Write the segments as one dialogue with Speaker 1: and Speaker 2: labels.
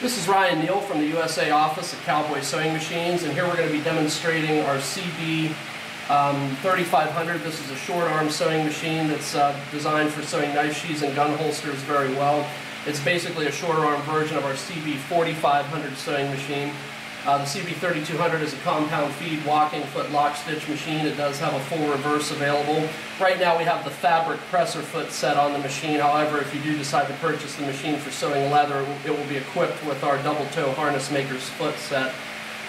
Speaker 1: This is Ryan Neal from the USA office of Cowboy Sewing Machines, and here we're going to be demonstrating our CB3500. This is a short arm sewing machine that's designed for sewing knife sheaths and gun holsters very well. It's basically a shorter arm version of our CB4500 sewing machine. The CB3200 is a compound feed walking foot lock stitch machine. It does have a full reverse available. Right now we have the fabric presser foot set on the machine. However, if you do decide to purchase the machine for sewing leather, it will be equipped with our double toe harness maker's foot set.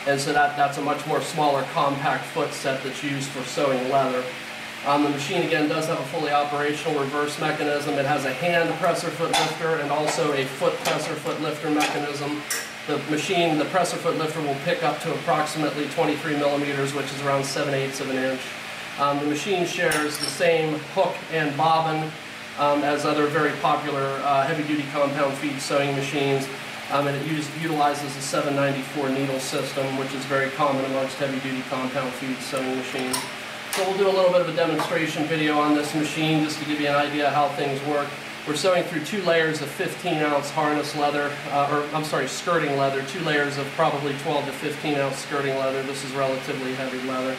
Speaker 1: And so that's a much more smaller compact foot set that's used for sewing leather. The machine again does have a fully operational reverse mechanism. It has a hand presser foot lifter and also a foot presser foot lifter mechanism. The machine, the presser foot lifter, will pick up to approximately 23 millimeters, which is around 7/8 of an inch. The machine shares the same hook and bobbin as other very popular heavy-duty compound feed sewing machines, and it utilizes a 794 needle system, which is very common amongst heavy-duty compound feed sewing machines. So we'll do a little bit of a demonstration video on this machine just to give you an idea how things work. We're sewing through 2 layers of 15-ounce harness leather, skirting leather, 2 layers of probably 12 to 15-ounce skirting leather. This is relatively heavy leather.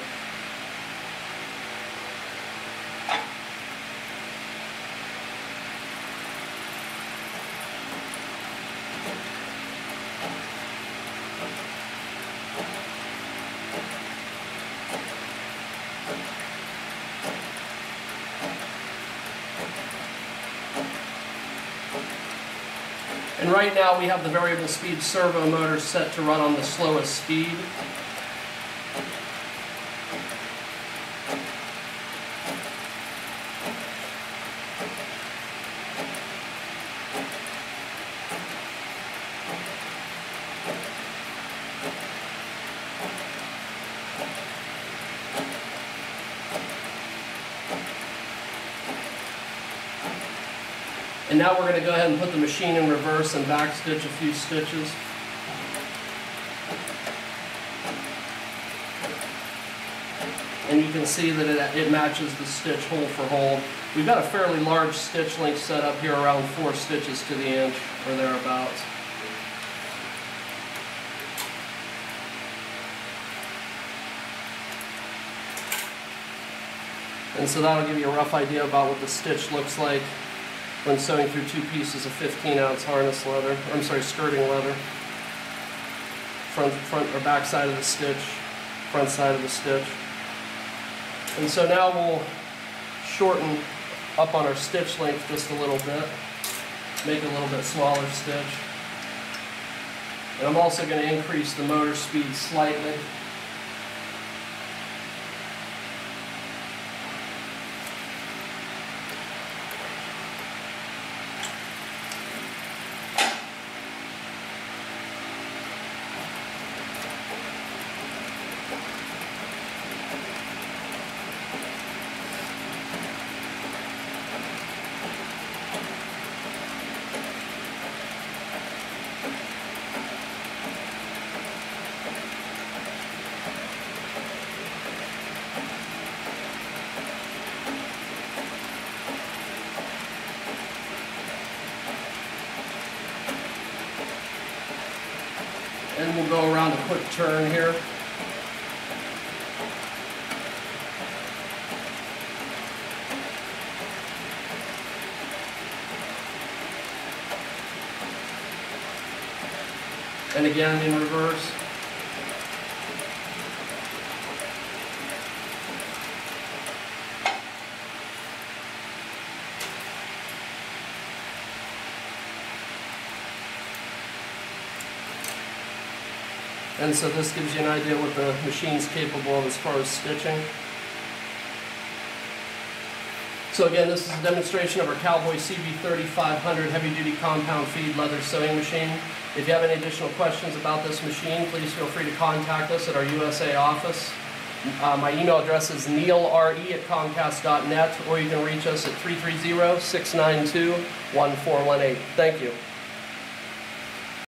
Speaker 1: And right now we have the variable speed servo motor set to run on the slowest speed. And now we're going to go ahead and put the machine in reverse and back stitch a few stitches. And you can see that it matches the stitch hole for hole. We've got a fairly large stitch length set up here, around 4 stitches to the inch or thereabouts. And so that'll give you a rough idea about what the stitch looks like when sewing through 2 pieces of 15-ounce harness leather, skirting leather. Front or back side of the stitch, front side of the stitch. And so now we'll shorten up on our stitch length just a little bit, make a little bit smaller stitch. And I'm also going to increase the motor speed slightly. And we'll go around a quick turn here. And again in reverse. And so this gives you an idea what the machine's capable of as far as stitching. So again, this is a demonstration of our Cowboy CB3500 heavy-duty compound feed leather sewing machine. If you have any additional questions about this machine, please feel free to contact us at our USA office. My email address is neilre@comcast.net, or you can reach us at 330-692-1418. Thank you.